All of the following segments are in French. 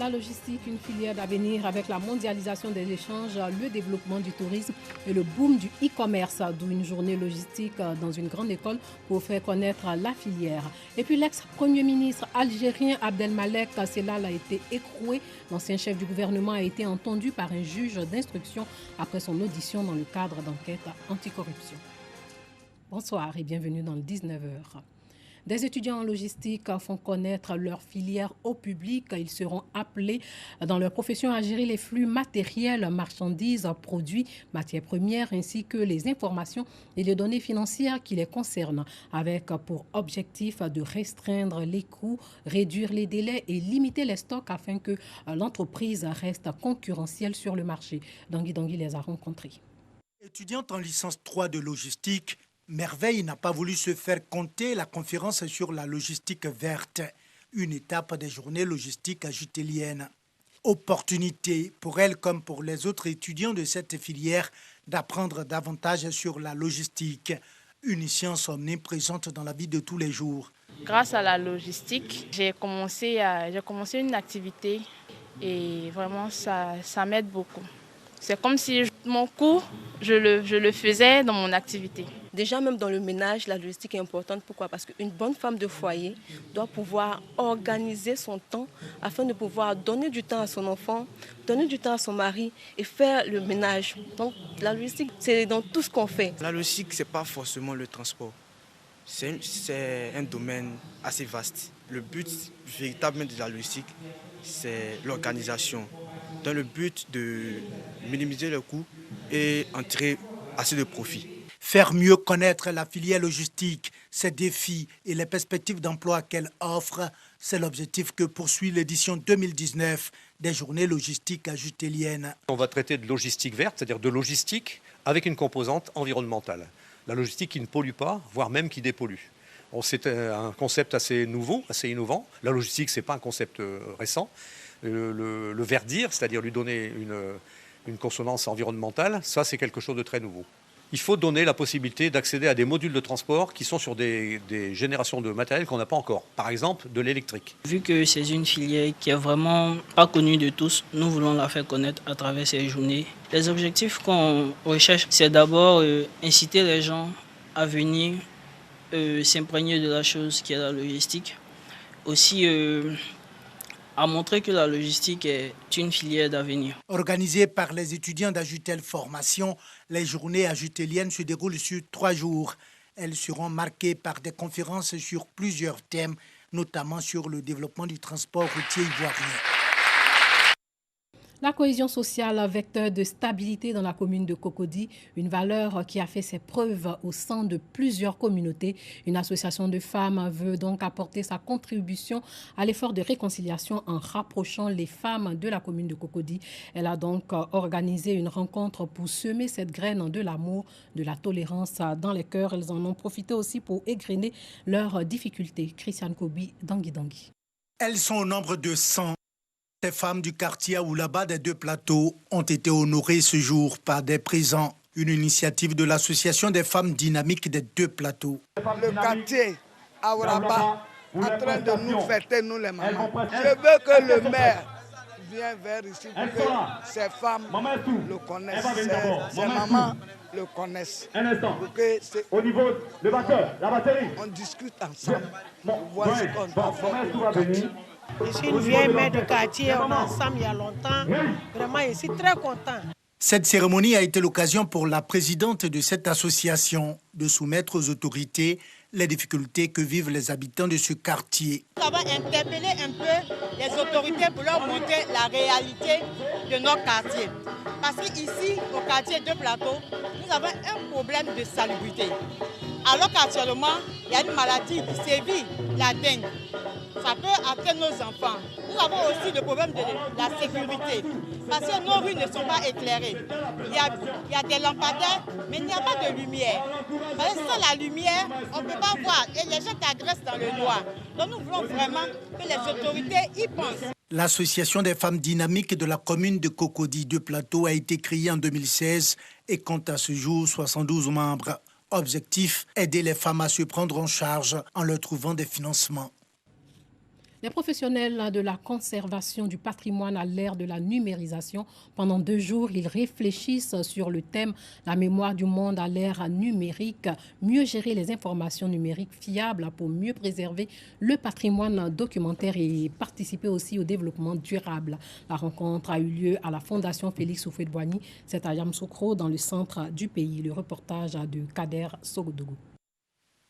La logistique, une filière d'avenir avec la mondialisation des échanges, le développement du tourisme et le boom du e-commerce, d'où une journée logistique dans une grande école pour faire connaître la filière. Et puis l'ex-premier ministre algérien Abdelmalek Sellal a été écroué. L'ancien chef du gouvernement a été entendu par un juge d'instruction après son audition dans le cadre d'enquête anticorruption. Bonsoir et bienvenue dans le 19h. Des étudiants en logistique font connaître leur filière au public. Ils seront appelés dans leur profession à gérer les flux matériels, marchandises, produits, matières premières, ainsi que les informations et les données financières qui les concernent, avec pour objectif de restreindre les coûts, réduire les délais et limiter les stocks afin que l'entreprise reste concurrentielle sur le marché. Dangui les a rencontrés. Étudiante en licence 3 de logistique, Merveille n'a pas voulu se faire compter la conférence sur la logistique verte, une étape des journées logistiques jutéliennes. Opportunité pour elle comme pour les autres étudiants de cette filière d'apprendre davantage sur la logistique, une science omniprésente dans la vie de tous les jours. Grâce à la logistique, j'ai commencé une activité et vraiment ça m'aide beaucoup. C'est comme si mon cours, je le faisais dans mon activité. Déjà, même dans le ménage, la logistique est importante. Pourquoi? Parce qu'une bonne femme de foyer doit pouvoir organiser son temps afin de pouvoir donner du temps à son enfant, donner du temps à son mari et faire le ménage. Donc, la logistique, c'est dans tout ce qu'on fait. La logistique, ce n'est pas forcément le transport. C'est un domaine assez vaste. Le but véritablement de la logistique, c'est l'organisation, dans le but de minimiser les coûts et en tirer assez de profit. Faire mieux connaître la filière logistique, ses défis et les perspectives d'emploi qu'elle offre, c'est l'objectif que poursuit l'édition 2019 des journées logistiques jutéliennes. On va traiter de logistique verte, c'est-à-dire de logistique avec une composante environnementale. La logistique qui ne pollue pas, voire même qui dépollue. C'est un concept assez nouveau, assez innovant. La logistique, ce n'est pas un concept récent. Le verdir, c'est-à-dire lui donner une consonance environnementale, ça c'est quelque chose de très nouveau. Il faut donner la possibilité d'accéder à des modules de transport qui sont sur des générations de matériel qu'on n'a pas encore. Par exemple, de l'électrique. Vu que c'est une filière qui est vraiment pas connue de tous, nous voulons la faire connaître à travers ces journées. Les objectifs qu'on recherche, c'est d'abord inciter les gens à venir s'imprégner de la chose qui est la logistique. Aussi à montrer que la logistique est une filière d'avenir. Organisées par les étudiants d'Ajutel Formation, les journées jutéliennes se déroulent sur 3 jours. Elles seront marquées par des conférences sur plusieurs thèmes, notamment sur le développement du transport routier ivoirien. La cohésion sociale, vecteur de stabilité dans la commune de Cocody, une valeur qui a fait ses preuves au sein de plusieurs communautés. Une association de femmes veut donc apporter sa contribution à l'effort de réconciliation en rapprochant les femmes de la commune de Cocody. Elle a donc organisé une rencontre pour semer cette graine de l'amour, de la tolérance dans les cœurs. Elles en ont profité aussi pour égrener leurs difficultés. Christiane Kobi, Dangui. Elles sont au nombre de 100. Ces femmes du quartier Aoulaba des deux plateaux ont été honorées ce jour par des présents. Une initiative de l'association des femmes dynamiques des deux plateaux. Le quartier Aoulaba en train de nous fêter, nous les mamans. Je veux que le maire vienne vers ici pour que ces femmes le connaissent. Ces mamans le connaissent. Pour que au niveau de la batterie, on discute ensemble pour voir ce qu'on doit faire pour le quartier. Je suis une vieille mère de quartier, on est ensemble il y a longtemps. Vraiment, je suis très content. Cette cérémonie a été l'occasion pour la présidente de cette association de soumettre aux autorités les difficultés que vivent les habitants de ce quartier. Nous avons interpellé un peu les autorités pour leur montrer la réalité de notre quartier. Parce qu'ici, au quartier de Plateau, nous avons un problème de salubrité. Alors qu'actuellement, il y a une maladie qui sévit, la dengue. Ça peut atteindre nos enfants. Nous avons aussi le problème de la sécurité. Parce que nos rues ne sont pas éclairées. Il y a des lampadaires, mais il n'y a pas de lumière. Parce que sans la lumière, on ne peut pas voir. Et les gens t'agressent dans le noir. Donc nous voulons vraiment que les autorités y pensent. L'association des femmes dynamiques de la commune de Cocody de Plateau a été créée en 2016 et compte à ce jour 72 membres. Objectif, aider les femmes à se prendre en charge en leur trouvant des financements. Les professionnels de la conservation du patrimoine à l'ère de la numérisation, pendant 2 jours, ils réfléchissent sur le thème « La mémoire du monde à l'ère numérique », mieux gérer les informations numériques fiables pour mieux préserver le patrimoine documentaire et participer aussi au développement durable. La rencontre a eu lieu à la Fondation Félix Houphouët-Boigny, c'est à Yamoussoukro, dans le centre du pays. Le reportage de Kader Sogodougou.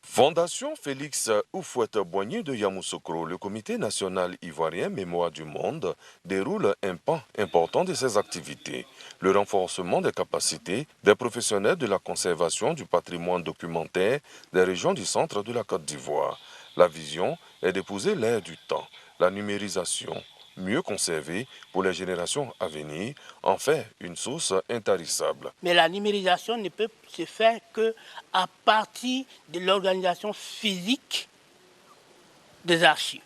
Fondation Félix Houphouët-Boigny de Yamoussoukro, le Comité national ivoirien Mémoire du monde déroule un pan important de ses activités, le renforcement des capacités des professionnels de la conservation du patrimoine documentaire des régions du centre de la Côte d'Ivoire. La vision est d'épouser l'ère du temps, la numérisation, mieux conservée pour les générations à venir, en fait une source intarissable. Mais la numérisation ne peut se faire qu'à partir de l'organisation physique des archives.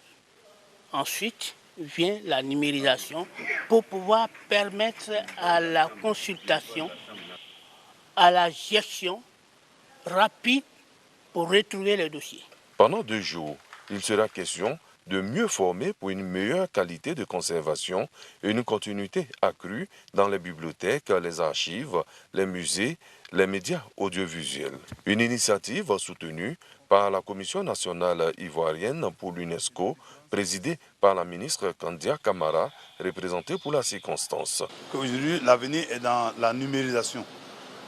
Ensuite vient la numérisation pour pouvoir permettre à la consultation, à la gestion rapide pour retrouver les dossiers. Pendant 2 jours, il sera question de mieux former pour une meilleure qualité de conservation et une continuité accrue dans les bibliothèques, les archives, les musées, les médias audiovisuels. Une initiative soutenue par la Commission nationale ivoirienne pour l'UNESCO, présidée par la ministre Kandia Kamara, représentée pour la circonstance. Aujourd'hui, l'avenir est dans la numérisation.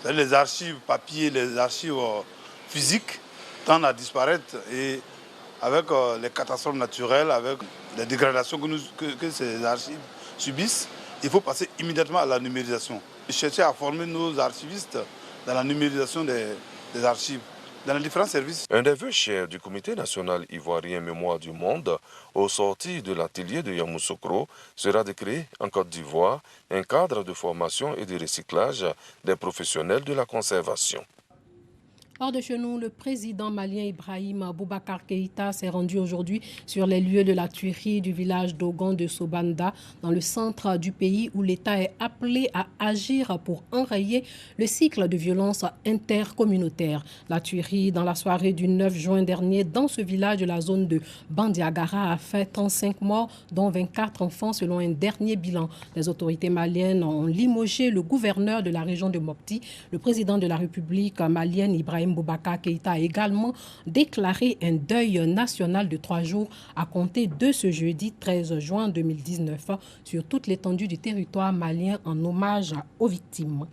Les archives papier, les archives physiques tendent à disparaître et avec les catastrophes naturelles, avec les dégradations que ces archives subissent, il faut passer immédiatement à la numérisation. Chercher à former nos archivistes dans la numérisation des archives, dans les différents services. Un des vœux chers du Comité national ivoirien Mémoire du monde, au sortir de l'atelier de Yamoussoukro, sera de créer en Côte d'Ivoire un cadre de formation et de recyclage des professionnels de la conservation. Hors de chez nous, le président malien Ibrahim Boubacar Keïta s'est rendu aujourd'hui sur les lieux de la tuerie du village d'Ogon de Sobanda, dans le centre du pays, où l'État est appelé à agir pour enrayer le cycle de violence intercommunautaire. La tuerie dans la soirée du 9 juin dernier dans ce village de la zone de Bandiagara a fait 35 morts, dont 24 enfants selon un dernier bilan. Les autorités maliennes ont limogé le gouverneur de la région de Mopti. Le président de la République malienne, Ibrahim Boubacar Keïta, a également déclaré un deuil national de 3 jours à compter de ce jeudi 13 juin 2019 sur toute l'étendue du territoire malien en hommage aux victimes.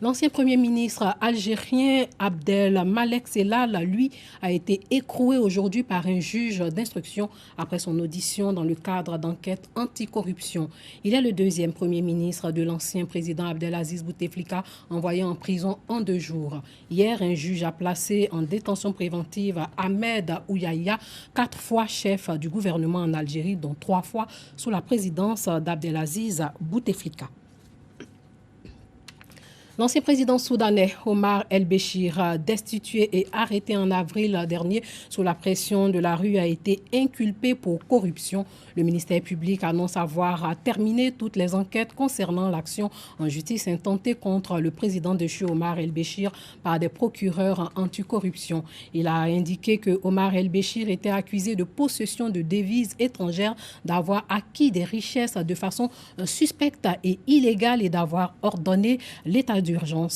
L'ancien Premier ministre algérien Abdel Malek Sellal, lui, a été écroué aujourd'hui par un juge d'instruction après son audition dans le cadre d'enquêtes anticorruption. Il est le 2e Premier ministre de l'ancien président Abdelaziz Bouteflika, envoyé en prison en 2 jours. Hier, un juge a placé en détention préventive Ahmed Ouyaya, 4 fois chef du gouvernement en Algérie, dont 3 fois sous la présidence d'Abdelaziz Bouteflika. L'ancien président soudanais Omar El-Béchir, destitué et arrêté en avril dernier sous la pression de la rue, a été inculpé pour corruption. Le ministère public annonce avoir terminé toutes les enquêtes concernant l'action en justice intentée contre le président déchu Omar El-Béchir par des procureurs anticorruption. Il a indiqué que Omar El-Béchir était accusé de possession de devises étrangères, d'avoir acquis des richesses de façon suspecte et illégale et d'avoir ordonné l'état d'urgence.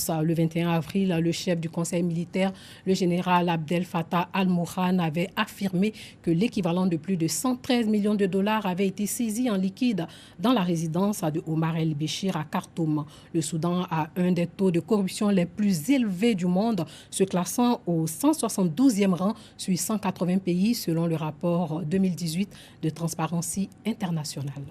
Le 21 avril, le chef du conseil militaire, le général Abdel Fattah al-Mourhan, avait affirmé que l'équivalent de plus de 113 millions de dollars avait été saisi en liquide dans la résidence de Omar El-Béchir à Khartoum. Le Soudan a un des taux de corruption les plus élevés du monde, se classant au 172e rang sur 180 pays selon le rapport 2018 de Transparency International.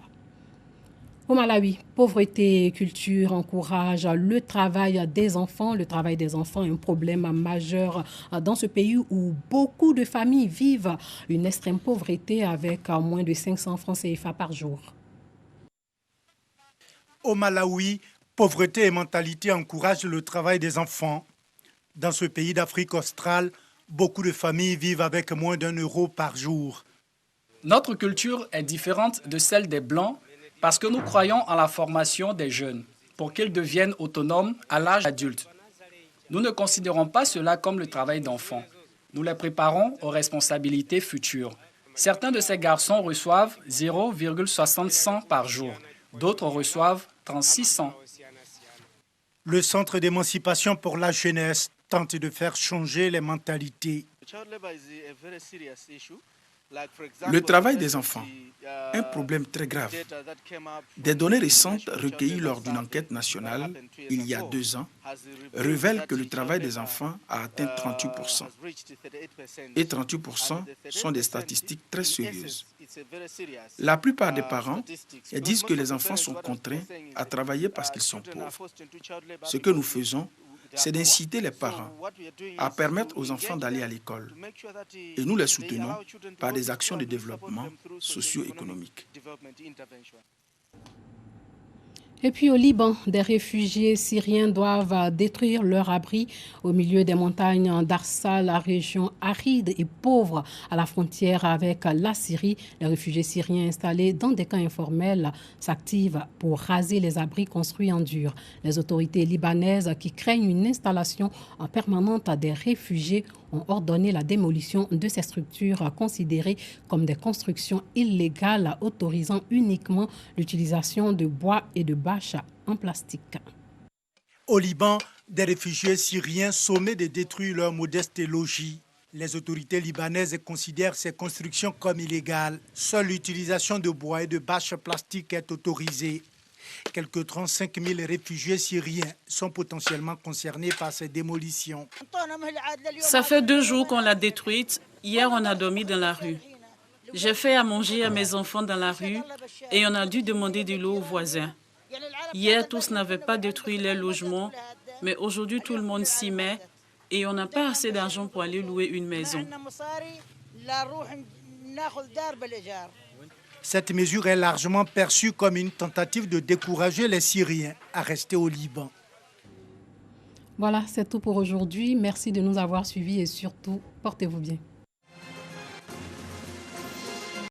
Au Malawi, pauvreté et culture encouragent le travail des enfants. Le travail des enfants est un problème majeur dans ce pays où beaucoup de familles vivent une extrême pauvreté avec moins de 500 francs CFA par jour. Au Malawi, pauvreté et mentalité encouragent le travail des enfants. Dans ce pays d'Afrique australe, beaucoup de familles vivent avec moins d'1 euro par jour. Notre culture est différente de celle des Blancs parce que nous croyons en la formation des jeunes pour qu'ils deviennent autonomes à l'âge adulte. Nous ne considérons pas cela comme le travail d'enfant. Nous les préparons aux responsabilités futures. Certains de ces garçons reçoivent 0,60 cents par jour. D'autres reçoivent 36 cents. Le Centre d'émancipation pour la jeunesse tente de faire changer les mentalités. Le travail des enfants, un problème très grave. Des données récentes recueillies lors d'une enquête nationale il y a 2 ans révèlent que le travail des enfants a atteint 38%. Et 38% sont des statistiques très sérieuses. La plupart des parents disent que les enfants sont contraints à travailler parce qu'ils sont pauvres. Ce que nous faisons, c'est d'inciter les parents à permettre aux enfants d'aller à l'école. Et nous les soutenons par des actions de développement socio-économique. Et puis au Liban, des réfugiés syriens doivent détruire leur abri au milieu des montagnes d'Arsa, la région aride et pauvre à la frontière avec la Syrie. Les réfugiés syriens installés dans des camps informels s'activent pour raser les abris construits en dur. Les autorités libanaises qui craignent une installation permanente des réfugiés ont ordonné la démolition de ces structures considérées comme des constructions illégales autorisant uniquement l'utilisation de bois et de bâches en plastique. Au Liban, des réfugiés syriens sommés de détruire leur modeste logis. Les autorités libanaises considèrent ces constructions comme illégales. Seule l'utilisation de bois et de bâches plastiques est autorisée. Quelques 35 000 réfugiés syriens sont potentiellement concernés par ces démolitions. Ça fait 2 jours qu'on l'a détruite. Hier, on a dormi dans la rue. J'ai fait à manger à mes enfants dans la rue et on a dû demander de l'eau aux voisins. Hier, tous n'avaient pas détruit les logements, mais aujourd'hui, tout le monde s'y met et on n'a pas assez d'argent pour aller louer une maison. Cette mesure est largement perçue comme une tentative de décourager les Syriens à rester au Liban. Voilà, c'est tout pour aujourd'hui. Merci de nous avoir suivis et surtout, portez-vous bien.